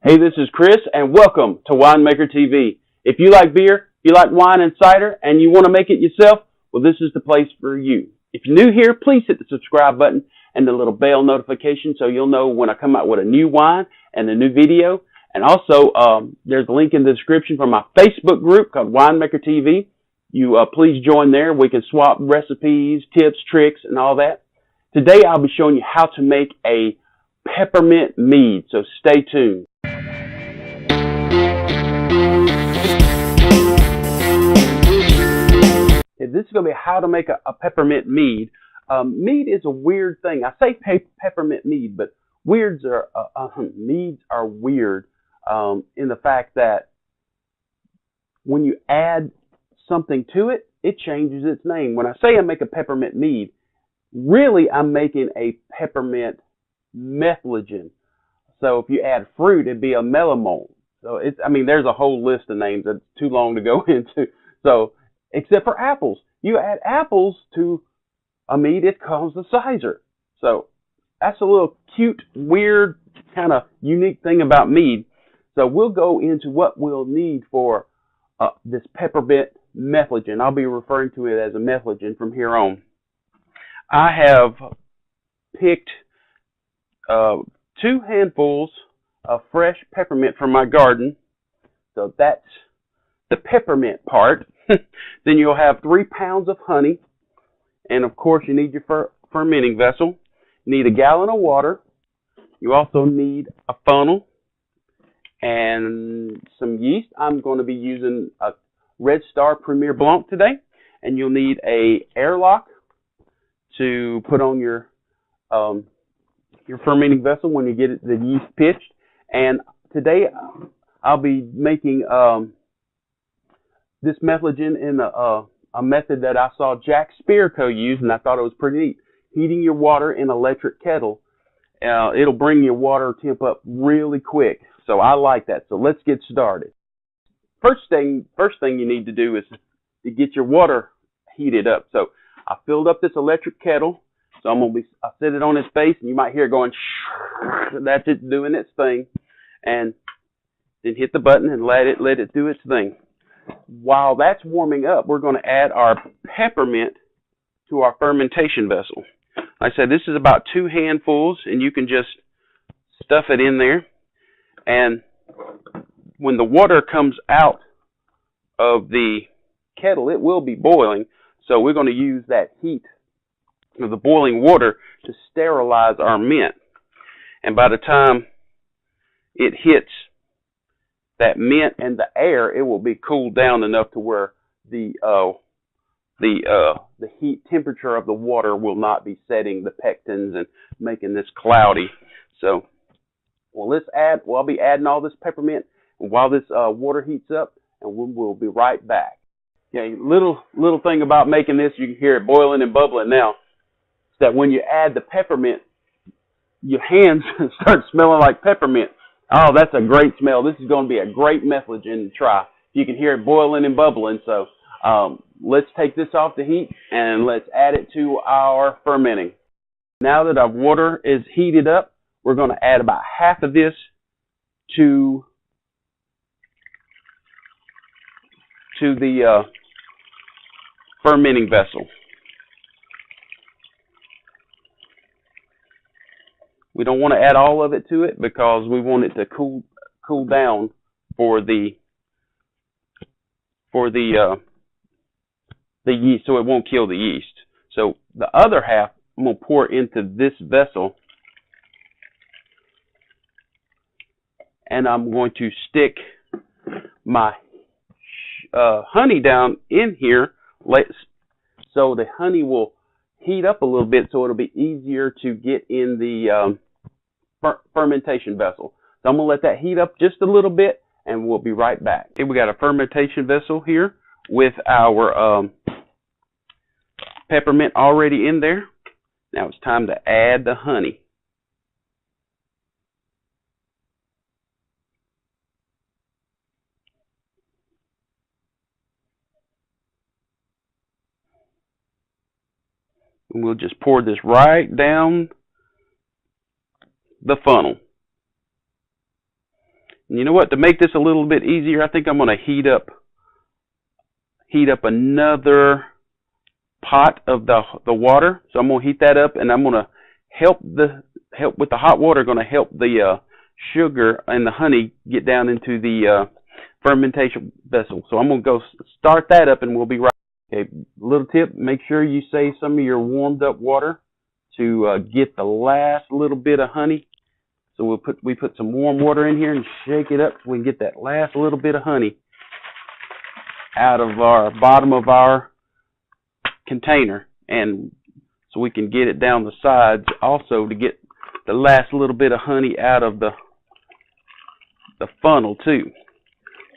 Hey, this is Chris, and welcome to Winemaker TV. If you like beer, you like wine and cider, and you want to make it yourself, well, this is the place for you. If you're new here, please hit the subscribe button and the little bell notification so you'll know when I come out with a new wine and a new video. And also, there's a link in the description for my Facebook group called Winemaker TV. You please join there. We can swap recipes, tips, tricks, and all that. Today, I'll be showing you how to make a peppermint mead, so stay tuned. This is going to be how to make a peppermint mead. Mead is a weird thing. I say peppermint mead, but meads are weird in the fact that when you add something to it, it changes its name. When I say I make a peppermint mead, really I'm making a peppermint Metheglin. So if you add fruit, it'd be a melamine. So there's a whole list of names that's too long to go into. So, except for apples. You add apples to a mead, it comes a cider. So that's a little cute, weird, kind of unique thing about mead. So we'll go into what we'll need for this peppermint Metheglin. I'll be referring to it as a Metheglin from here on. I have picked 2 handfuls of fresh peppermint from my garden. So that's the peppermint part. Then you'll have 3 pounds of honey. And of course you need your fermenting vessel. You need a gallon of water. You also need a funnel and some yeast. I'm going to be using a Red Star Premiere Blanc today. And you'll need a airlock to put on your fermenting vessel when you get the yeast pitched. And today I'll be making this Metheglin in a method that I saw Jack Spirko use, and I thought it was pretty neat. Heating your water in an electric kettle, it'll bring your water temp up really quick. So I like that. So let's get started. First thing you need to do is to get your water heated up. So I filled up this electric kettle. So I'll set it on its base, and you might hear it going, that's it doing its thing. And then hit the button and let it do its thing. While that's warming up, we're going to add our peppermint to our fermentation vessel. Like I said, this is about 2 handfuls, and you can just stuff it in there. And when the water comes out of the kettle, it will be boiling. So we're going to use that heat of the boiling water to sterilize our mint. And by the time it hits that mint and the air, it will be cooled down enough to where the heat temperature of the water will not be setting the pectins and making this cloudy. So, I'll be adding all this peppermint while this water heats up, and we'll be right back. Okay, little thing about making this, you can hear it boiling and bubbling now. Is that when you add the peppermint, your hands start smelling like peppermint. Oh, that's a great smell. This is going to be a great Metheglin to try. You can hear it boiling and bubbling. So let's take this off the heat and let's add it to our fermenting. Now that our water is heated up, we're going to add about half of this to the fermenting vessel. We don't want to add all of it to it because we want it to cool down for the yeast, so it won't kill the yeast. So the other half I'm going to pour into this vessel, and I'm going to stick my honey down in here so the honey will heat up a little bit, so it'll be easier to get in the fermentation vessel. So I'm going to let that heat up just a little bit, and we'll be right back. Okay, we got a fermentation vessel here with our peppermint already in there. Now it's time to add the honey. And we'll just pour this right down the funnel. And you know what? To make this a little bit easier, I think I'm going to heat up another pot of the water. So I'm going to heat that up, and I'm going to help with the hot water. Going to help the sugar and the honey get down into the fermentation vessel. So I'm going to go start that up, and we'll be right. Okay, little tip: make sure you save some of your warmed up water to get the last little bit of honey. So we put some warm water in here and shake it up so we can get that last little bit of honey out of our bottom of our container, and so we can get it down the sides also to get the last little bit of honey out of the funnel too.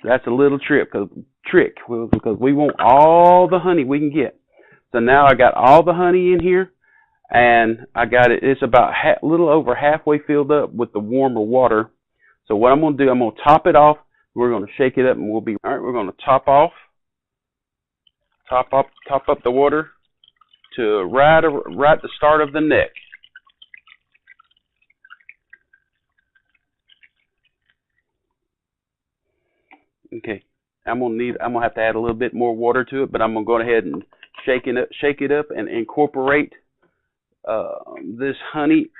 So that's a little trick because we want all the honey we can get. So now I got all the honey in here, and I got it. It's about a little over halfway filled up with the warmer water. So what I'm going to do, I'm going to top it off. We're going to shake it up, and we'll be all right. We're going to top up the water to right the start of the neck. Okay, I'm gonna have to add a little bit more water to it, but I'm gonna go ahead and shake it up, and incorporate this honey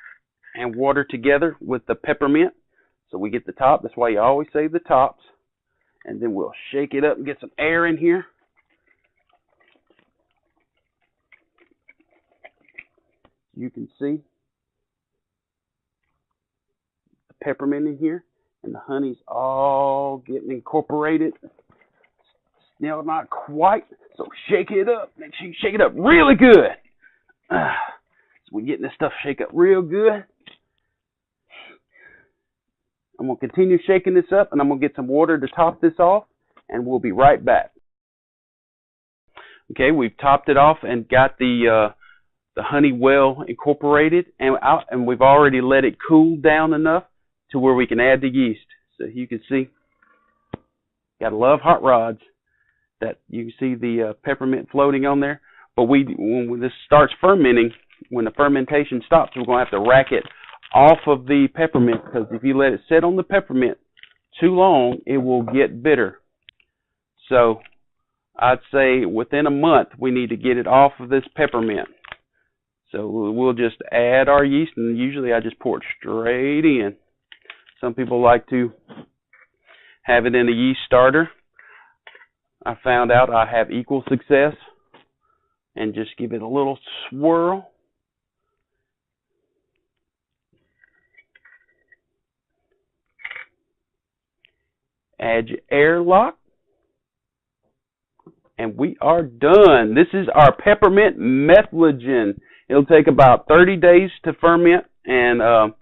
and water together with the peppermint, so we get the top. That's why you always save the tops, and then we'll shake it up and get some air in here. You can see the peppermint in here, and the honey's all getting incorporated. Still not quite, so shake it up. Make sure you shake it up really good. So we're getting this stuff shake up real good. I'm going to continue shaking this up, and I'm going to get some water to top this off, and we'll be right back. Okay, we've topped it off and got the honey well incorporated, and we've already let it cool down enough to where we can add the yeast. So you can see, gotta love hot rods, that you can see the peppermint floating on there. But when this starts fermenting, when the fermentation stops, we're going to have to rack it off of the peppermint, because if you let it sit on the peppermint too long, it will get bitter. So I'd say within a month we need to get it off of this peppermint. So we'll just add our yeast, and usually I just pour it straight in. Some people like to have it in a yeast starter. I found out I have equal success, and just give it a little swirl. Add your airlock, and we are done. This is our peppermint Metheglin. It'll take about 30 days to ferment, and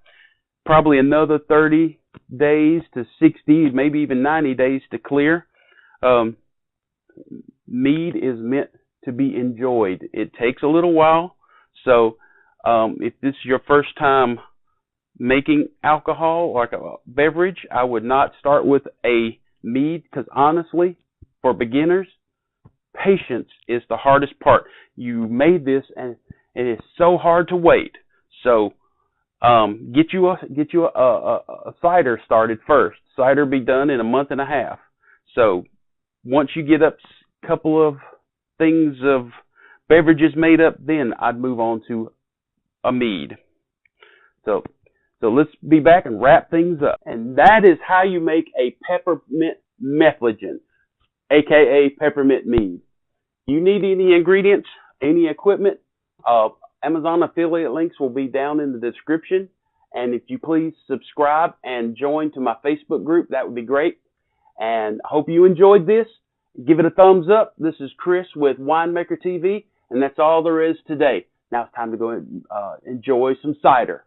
probably another 30 days to 60, maybe even 90 days to clear. Mead is meant to be enjoyed. It takes a little while, so if this is your first time making alcohol, like a beverage, I would not start with a mead, because honestly, for beginners, patience is the hardest part. You made this, and it is so hard to wait. So get you a cider started first. Cider be done in a month and a half. So once you get up a couple of things of beverages made up, then I'd move on to a mead. So let's be back and wrap things up. And that is how you make a peppermint Metheglin, aka peppermint mead. You need any ingredients, any equipment, Amazon affiliate links will be down in the description. And if you please subscribe and join to my Facebook group, that would be great. And I hope you enjoyed this. Give it a thumbs up. This is Chris with Winemaker TV, and that's all there is today. Now it's time to go and enjoy some cider.